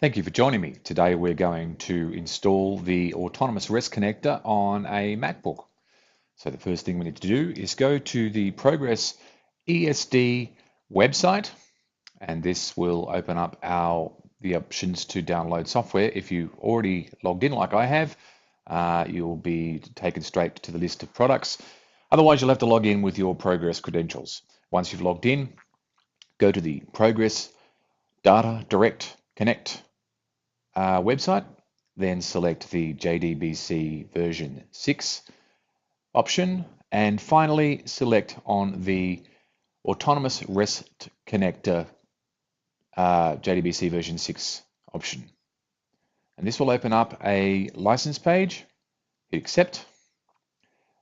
Thank you for joining me. Today we're going to install the Autonomous REST connector on a MacBook. So the first thing we need to do is go to the Progress ESD website, and this will open up the options to download software. If you already logged in like I have, you'll be taken straight to the list of products. Otherwise, you'll have to log in with your Progress credentials. Once you've logged in, go to the Progress Data Direct Connect website, then select the JDBC version 6 option, and finally select on the Autonomous REST Connector JDBC version 6 option. And this will open up a license page. Hit accept,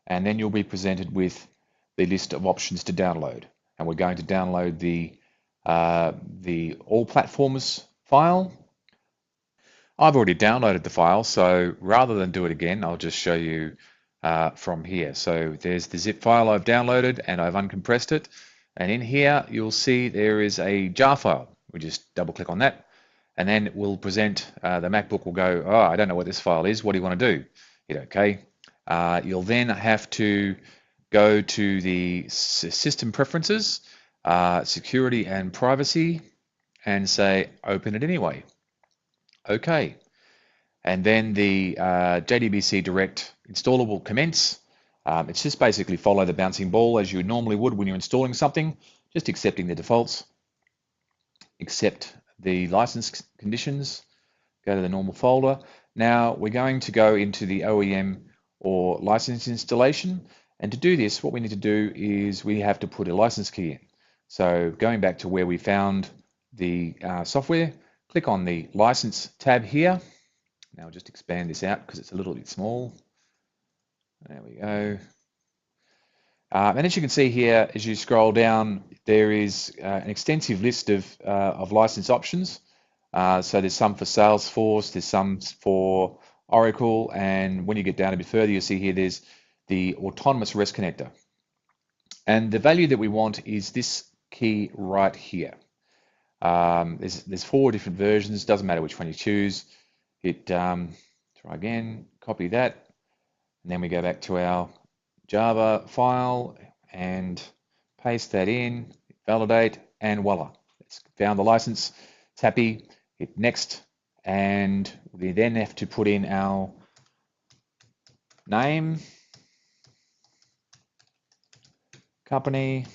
and then you'll be presented with the list of options to download. And we're going to download the all platforms file. I've already downloaded the file, so rather than do it again, I'll just show you from here. So there's the zip file I've downloaded and I've uncompressed it. And in here, you'll see there is a jar file. We just double click on that, and then it will present, the MacBook will go, oh, I don't know what this file is. What do you want to do? Hit OK. You'll then have to go to the system preferences, security and privacy, and say, open it anyway. OK. And then the JDBC Direct installer will commence. It's just basically follow the bouncing ball as you normally would when you're installing something, just accepting the defaults, accept the license conditions, go to the normal folder. Now we're going to go into the OEM or license installation. And to do this, what we need to do is we have to put a license key in. So going back to where we found the software, click on the license tab here. Now I'll just expand this out because it's a little bit small. There we go. And as you can see here, as you scroll down, there is an extensive list of license options. So there's some for Salesforce, there's some for Oracle, and when you get down a bit further, you'll see here there's the Autonomous REST connector. And the value that we want is this key right here. There's 4 different versions, doesn't matter which one you choose. Hit try again, copy that, and then we go back to our Java file and paste that in, validate, and voila, it's found the license. It's happy. Hit next, and we then have to put in our name, company,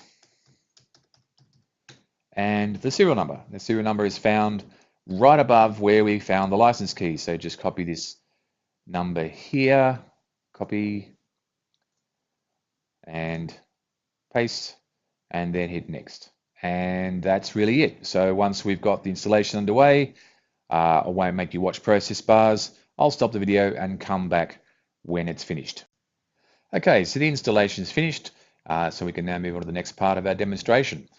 and the serial number. The serial number is found right above where we found the license key. So just copy this number here, copy, and paste, and then hit next. And that's really it. So once we've got the installation underway, I won't make you watch process bars. I'll stop the video and come back when it's finished. Okay, so the installation is finished. So we can now move on to the next part of our demonstration.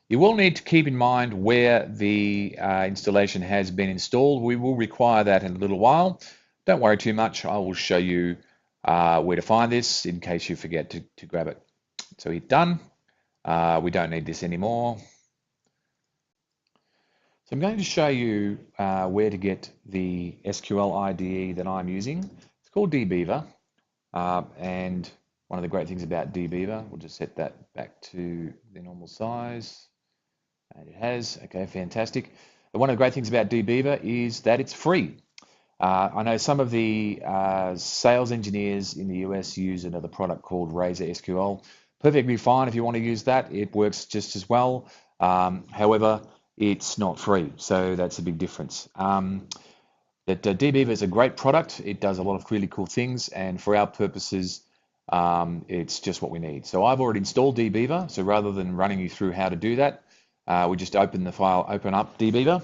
You will need to keep in mind where the installation has been installed. We will require that in a little while. Don't worry too much. I will show you where to find this in case you forget to grab it. So hit done. We don't need this anymore. So I'm going to show you where to get the SQL IDE that I'm using. It's called dbeaver. And one of the great things about dbeaver, we'll just set that back to the normal size. And it has. Okay, fantastic. But one of the great things about dbeaver is that it's free. I know some of the sales engineers in the US use another product called Razor SQL. Perfectly fine if you want to use that. It works just as well. However, it's not free, so that's a big difference. dbeaver is a great product. It does a lot of really cool things, and for our purposes, it's just what we need. So I've already installed dbeaver, so rather than running you through how to do that, we just open the file, open up dbeaver,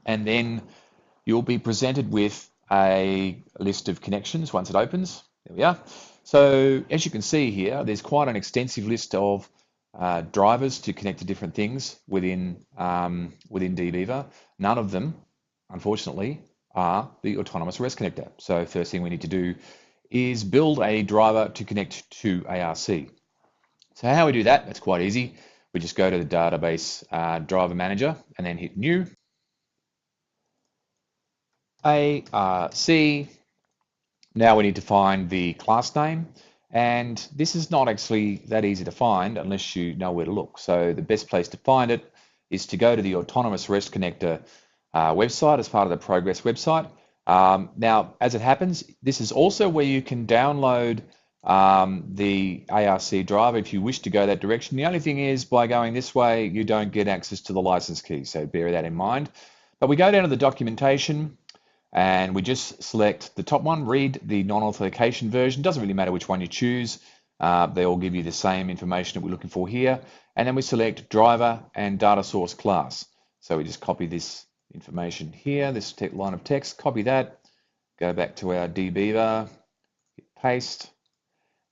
and then you'll be presented with a list of connections once it opens. There we are. So as you can see here, there's quite an extensive list of drivers to connect to different things within dbeaver. None of them, unfortunately, are the Autonomous REST connector. So first thing we need to do is build a driver to connect to ARC. So how we do that, that's quite easy. We just go to the database driver manager and then hit new. ARC. Now we need to find the class name, and this is not actually that easy to find unless you know where to look. So the best place to find it is to go to the Autonomous REST Connector website as part of the Progress website. Now, as it happens, this is also where you can download the ARC driver if you wish to go that direction. The only thing is, by going this way, you don't get access to the license key, so bear that in mind. But we go down to the documentation, and we just select the top one, read the non-authentication version. Doesn't really matter which one you choose. They all give you the same information that we're looking for here. And then we select driver and data source class. So we just copy this information here, this line of text, copy that, go back to our dbeaver, hit paste.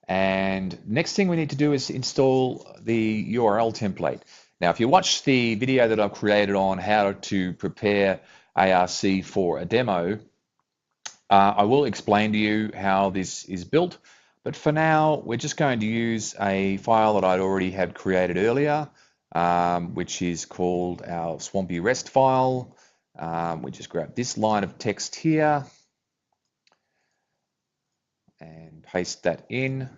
And next thing we need to do is install the URL template. Now, if you watch the video that I've created on how to prepare ARC for a demo, I will explain to you how this is built, but for now we're just going to use a file that I'd already had created earlier, which is called our Swampy REST file. We just grab this line of text here and paste that in.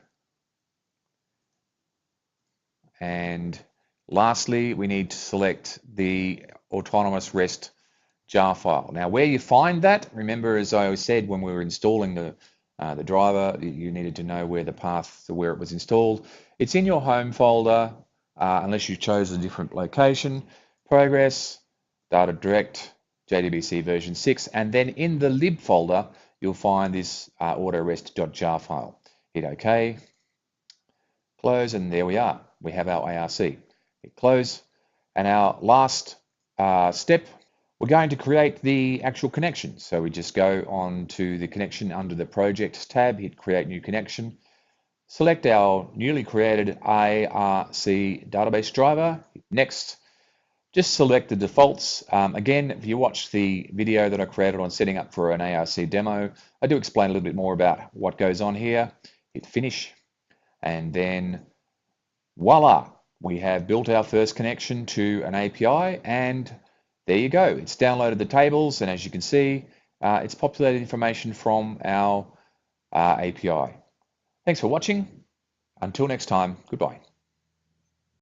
And lastly, we need to select the Autonomous REST jar file. Now, where you find that, remember, as I said when we were installing the driver, you needed to know where the path to where it was installed. It's in your home folder, unless you chose a different location. Progress, Data Direct, JDBC version 6, and then in the lib folder, you'll find this autorest.jar file. Hit OK, close, and there we are. We have our ARC. Hit close, and our last step, we're going to create the actual connection. So we just go on to the connection under the Projects tab, hit Create New Connection, select our newly created ARC database driver, hit Next. Just select the defaults. Again, if you watch the video that I created on setting up for an ARC demo, I do explain a little bit more about what goes on here. Hit Finish, and then voila, we have built our first connection to an API, and there you go. It's downloaded the tables, and as you can see, it's populated information from our API. Thanks for watching. Until next time, goodbye.